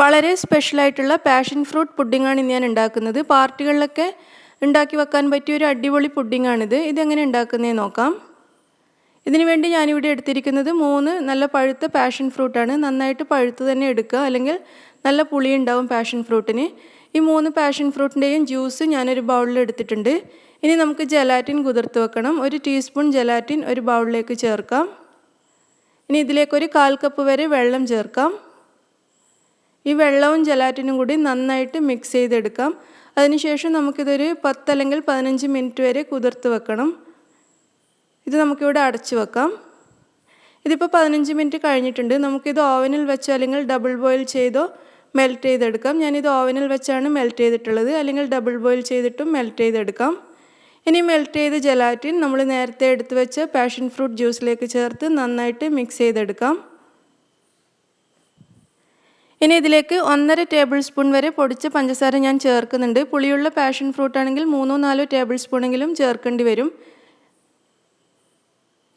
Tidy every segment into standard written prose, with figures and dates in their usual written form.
വളരെ സ്പെഷ്യലായിട്ടുള്ള passion fruit പുഡിങ്ങാണ് ഇന്ന് ഞാൻ ഉണ്ടാക്കുന്നത്. പാർട്ടികളിലൊക്കെ ഉണ്ടാക്കി വെക്കാൻ പറ്റിയ ഒരു അടിപൊളി പുഡിങ്ങാണിത്. ഇതെങ്ങനെ ഉണ്ടാക്കുന്നതെന്ന് നോക്കാം. ഇതിനു വേണ്ടി ഞാനിവിടെ എടുത്തിരിക്കുന്നത് 3 നല്ല പഴുത്ത പാഷൻ ഫ്രൂട്ടാണ്. നന്നായിട്ട് പഴുത്ത് തന്നെ എടുക്കുക, അല്ലെങ്കിൽ നല്ല പുളി ഉണ്ടാവും പാഷൻ ഫ്രൂട്ടിന്. ഈ 3 പാഷൻ ഫ്രൂട്ടിൻ്റെയും ജ്യൂസ് ഞാനൊരു ബൗളിൽ എടുത്തിട്ടുണ്ട്. ഇനി നമുക്ക് ജലാറ്റിൻ കുതിർത്ത് വെക്കണം. 1 ടീസ്പൂൺ ജലാറ്റിൻ ഒരു ബൗളിലേക്ക് ചേർക്കാം. ഇനി ഇതിലേക്കൊരു 1/4 കപ്പ് വരെ വെള്ളം ചേർക്കാം. ഈ വെള്ളവും ജലാറ്റിനും കൂടി നന്നായിട്ട് മിക്സ് ചെയ്തെടുക്കാം. അതിനുശേഷം നമുക്കിതൊരു 10 അല്ലെങ്കിൽ 15 മിനിറ്റ് വരെ കുതിർത്ത് വെക്കണം. ഇത് നമുക്കിവിടെ അടച്ചു വെക്കാം. ഇതിപ്പോൾ 15 മിനിറ്റ് കഴിഞ്ഞിട്ടുണ്ട്. നമുക്കിത് ഓവനിൽ വെച്ചോ അല്ലെങ്കിൽ ഡബിൾ ബോയിൽ ചെയ്തോ മെൽറ്റ് ചെയ്തെടുക്കാം. ഞാനിത് ഓവനിൽ വെച്ചാണ് മെൽറ്റ് ചെയ്തിട്ടുള്ളത്, അല്ലെങ്കിൽ ഡബിൾ ബോയിൽ ചെയ്തിട്ടും മെൽറ്റ് ചെയ്തെടുക്കാം. ഇനി മെൽറ്റ് ചെയ്ത ജലാറ്റിൻ നമ്മൾ നേരത്തെ എടുത്ത് വെച്ച പാഷൻ ഫ്രൂട്ട് ജ്യൂസിലേക്ക് ചേർത്ത് നന്നായിട്ട് മിക്സ് ചെയ്തെടുക്കാം. ഇനി ഇതിലേക്ക് 1.5 ടേബിൾ സ്പൂൺ വരെ പൊടിച്ച പഞ്ചസാര ഞാൻ ചേർക്കുന്നുണ്ട്. പുളിയുള്ള പാഷൻ ഫ്രൂട്ട് ആണെങ്കിൽ 3-4 ടേബിൾ സ്പൂണെങ്കിലും ചേർക്കേണ്ടി വരും.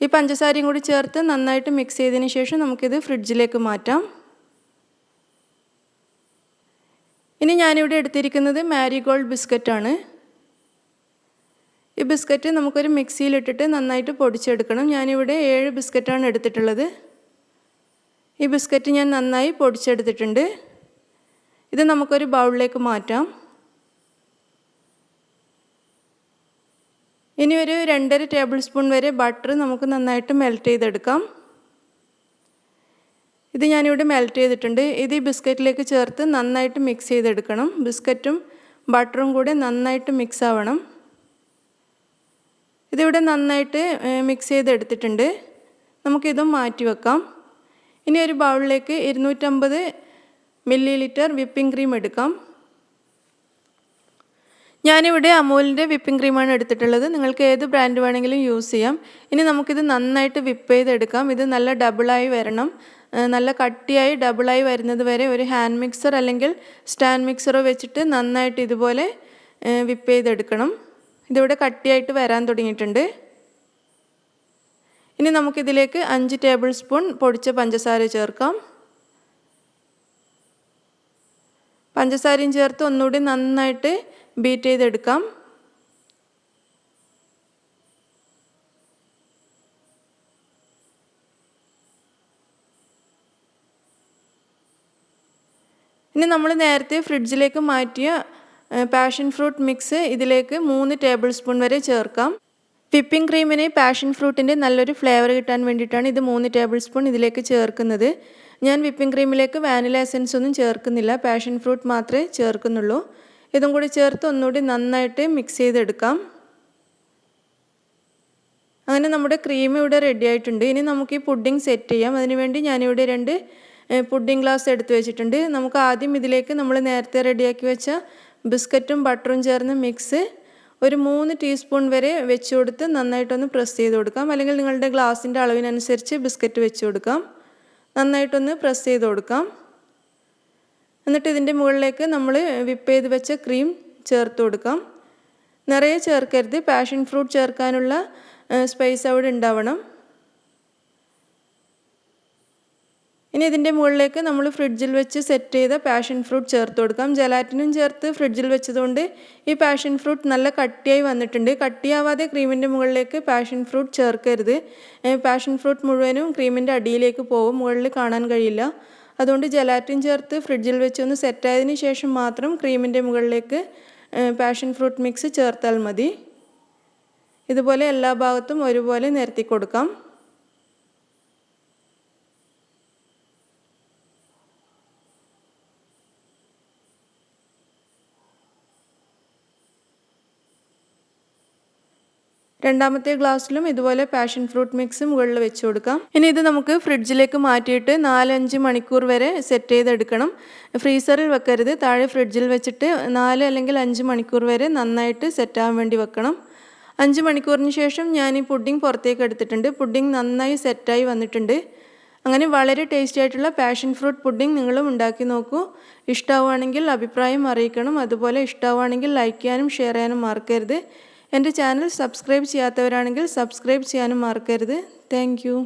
ഈ പഞ്ചസാരയും കൂടി ചേർത്ത് നന്നായിട്ട് മിക്സ് ചെയ്തതിന് ശേഷം നമുക്കിത് ഫ്രിഡ്ജിലേക്ക് മാറ്റാം. ഇനി ഞാനിവിടെ എടുത്തിരിക്കുന്നത് മാരിഗോൾഡ് ബിസ്ക്കറ്റാണ്. ഈ ബിസ്ക്കറ്റ് നമുക്കൊരു മിക്സിയിലിട്ടിട്ട് നന്നായിട്ട് പൊടിച്ചെടുക്കണം. ഞാനിവിടെ 7 ബിസ്ക്കറ്റാണ് എടുത്തിട്ടുള്ളത്. ഈ ബിസ്ക്കറ്റ് ഞാൻ നന്നായി പൊടിച്ചെടുത്തിട്ടുണ്ട്. ഇത് നമുക്കൊരു ബൗളിലേക്ക് മാറ്റാം. ഇനി ഒരു 2.5 ടേബിൾ സ്പൂൺ വരെ ബട്ടർ നമുക്ക് നന്നായിട്ട് മെൽറ്റ് ചെയ്തെടുക്കാം. ഇത് ഞാനിവിടെ മെൽറ്റ് ചെയ്തിട്ടുണ്ട്. ഇത് ഈ ബിസ്ക്കറ്റിലേക്ക് ചേർത്ത് നന്നായിട്ട് മിക്സ് ചെയ്തെടുക്കണം. ബിസ്ക്കറ്റും ബട്ടറും കൂടെ നന്നായിട്ട് മിക്സ് ആവണം. ഇതിവിടെ നന്നായിട്ട് മിക്സ് ചെയ്തെടുത്തിട്ടുണ്ട്. നമുക്കിതും മാറ്റി വെക്കാം. ഇനി ഒരു ബൗളിലേക്ക് 250 ml വിപ്പിംഗ് ക്രീം എടുക്കാം. ഞാനിവിടെ അമൂലിൻ്റെ വിപ്പിംഗ് ക്രീമാണ് എടുത്തിട്ടുള്ളത്. നിങ്ങൾക്ക് ഏത് ബ്രാൻഡ് വേണമെങ്കിലും യൂസ് ചെയ്യാം. ഇനി നമുക്കിത് നന്നായിട്ട് വിപ്പ് ചെയ്തെടുക്കാം. ഇത് നല്ല ഡബിളായി വരണം. നല്ല കട്ടിയായി ഡബിളായി വരുന്നത് വരെ ഒരു ഹാൻഡ് മിക്സർ അല്ലെങ്കിൽ സ്റ്റാൻഡ് മിക്സറോ വെച്ചിട്ട് നന്നായിട്ട് ഇതുപോലെ വിപ്പ് ചെയ്തെടുക്കണം. ഇതിവിടെ കട്ടിയായിട്ട് വരാൻ തുടങ്ങിയിട്ടുണ്ട്. ഇനി നമുക്കിതിലേക്ക് 5 ടേബിൾ സ്പൂൺ പൊടിച്ച പഞ്ചസാര ചേർക്കാം. പഞ്ചസാരയും ചേർത്ത് ഒന്നുകൂടി നന്നായിട്ട് ബീറ്റ് ചെയ്തെടുക്കാം. ഇനി നമ്മൾ നേരത്തെ ഫ്രിഡ്ജിലേക്ക് മാറ്റിയ പാഷൻ ഫ്രൂട്ട് മിക്സ് ഇതിലേക്ക് 3 ടേബിൾ സ്പൂൺ വരെ ചേർക്കാം. വിപ്പിംഗ് ക്രീമിന് പാഷൻ ഫ്രൂട്ടിൻ്റെ നല്ലൊരു ഫ്ലേവർ കിട്ടാൻ വേണ്ടിയിട്ടാണ് ഇത് 3 ടേബിൾ സ്പൂൺ ഇതിലേക്ക് ചേർക്കുന്നത്. ഞാൻ വിപ്പിംഗ് ക്രീമിലേക്ക് വാനില എസൻസ് ഒന്നും ചേർക്കുന്നില്ല, പാഷൻ ഫ്രൂട്ട് മാത്രമേ ചേർക്കുന്നുള്ളൂ. ഇതും കൂടി ചേർത്ത് ഒന്നുകൂടി നന്നായിട്ട് മിക്സ് ചെയ്തെടുക്കാം. അങ്ങനെ നമ്മുടെ ക്രീം ഇവിടെ റെഡി ആയിട്ടുണ്ട്. ഇനി നമുക്ക് ഈ പുഡിംഗ് സെറ്റ് ചെയ്യാം. അതിനുവേണ്ടി ഞാനിവിടെ 2 പുഡിംഗ് ഗ്ലാസ് എടുത്ത് വെച്ചിട്ടുണ്ട്. നമുക്ക് ആദ്യം ഇതിലേക്ക് നമ്മൾ നേരത്തെ റെഡിയാക്കി വെച്ച ബിസ്ക്കറ്റും ബട്ടറും ചേർന്ന മിക്സ് ഒരു 3 ടീസ്പൂൺ വരെ വെച്ച് കൊടുത്ത് നന്നായിട്ടൊന്ന് പ്രസ് ചെയ്ത് കൊടുക്കാം. അല്ലെങ്കിൽ നിങ്ങളുടെ ഗ്ലാസിൻ്റെ അളവിനനുസരിച്ച് ബിസ്ക്കറ്റ് വെച്ച് കൊടുക്കാം. നന്നായിട്ടൊന്ന് പ്രസ് ചെയ്ത് കൊടുക്കാം. എന്നിട്ട് ഇതിൻ്റെ മുകളിലേക്ക് നമ്മൾ വിപ്പ് ചെയ്ത് വെച്ച ക്രീം ചേർത്ത് കൊടുക്കാം. നിറയെ ചേർക്കരുത്, പാഷൻ ഫ്രൂട്ട് ചേർക്കാനുള്ള സ്പേസ് അവിടെ ഉണ്ടാവണം. ഇനി ഇതിൻ്റെ മുകളിലേക്ക് നമ്മൾ ഫ്രിഡ്ജിൽ വെച്ച് സെറ്റ് ചെയ്ത പാഷൻ ഫ്രൂട്ട് ചേർത്ത് കൊടുക്കാം. ജലാറ്റിനും ചേർത്ത് ഫ്രിഡ്ജിൽ വെച്ചതുകൊണ്ട് ഈ പാഷൻ ഫ്രൂട്ട് നല്ല കട്ടിയായി വന്നിട്ടുണ്ട്. കട്ടിയാവാതെ ക്രീമിൻ്റെ മുകളിലേക്ക് പാഷൻ ഫ്രൂട്ട് ചേർക്കരുത്. പാഷൻ ഫ്രൂട്ട് മുഴുവനും ക്രീമിൻ്റെ അടിയിലേക്ക് പോകും, മുകളിൽ കാണാൻ കഴിയില്ല. അതുകൊണ്ട് ജലാറ്റിൻ ചേർത്ത് ഫ്രിഡ്ജിൽ വെച്ച് ഒന്ന് സെറ്റായതിന് ശേഷം മാത്രം ക്രീമിൻ്റെ മുകളിലേക്ക് പാഷൻ ഫ്രൂട്ട് മിക്സ് ചേർത്താൽ മതി. ഇതുപോലെ എല്ലാ ഭാഗത്തും ഒരുപോലെ നിരത്തി കൊടുക്കാം. രണ്ടാമത്തെ ഗ്ലാസ്സിലും ഇതുപോലെ പാഷൻ ഫ്രൂട്ട് മിക്സ് മുകളിൽ വെച്ച് കൊടുക്കാം. ഇനി ഇത് നമുക്ക് ഫ്രിഡ്ജിലേക്ക് മാറ്റിയിട്ട് 4-5 മണിക്കൂർ വരെ സെറ്റ് ചെയ്തെടുക്കണം. ഫ്രീസറിൽ വെക്കരുത്, താഴെ ഫ്രിഡ്ജിൽ വെച്ചിട്ട് 4 അല്ലെങ്കിൽ 5 മണിക്കൂർ വരെ നന്നായിട്ട് സെറ്റാകാൻ വേണ്ടി വെക്കണം. 5 മണിക്കൂറിന് ശേഷം ഞാൻ ഈ പുഡിംഗ് പുറത്തേക്ക് എടുത്തിട്ടുണ്ട്. പുഡിംഗ് നന്നായി സെറ്റായി വന്നിട്ടുണ്ട്. അങ്ങനെ വളരെ ടേസ്റ്റി ആയിട്ടുള്ള പാഷൻ ഫ്രൂട്ട് പുഡിംഗ് നിങ്ങളും ഉണ്ടാക്കി നോക്കൂ. ഇഷ്ടമാവുകയാണെങ്കിൽ അഭിപ്രായം അറിയിക്കണം. അതുപോലെ ഇഷ്ടമാവുകയാണെങ്കിൽ ലൈക്ക് ചെയ്യാനും ഷെയർ ചെയ്യാനും മറക്കരുത്. എൻ്റെ ചാനൽ സബ്സ്ക്രൈബ് ചെയ്യാത്തവരാണെങ്കിൽ സബ്സ്ക്രൈബ് ചെയ്യാനും മറക്കരുത്. Thank you.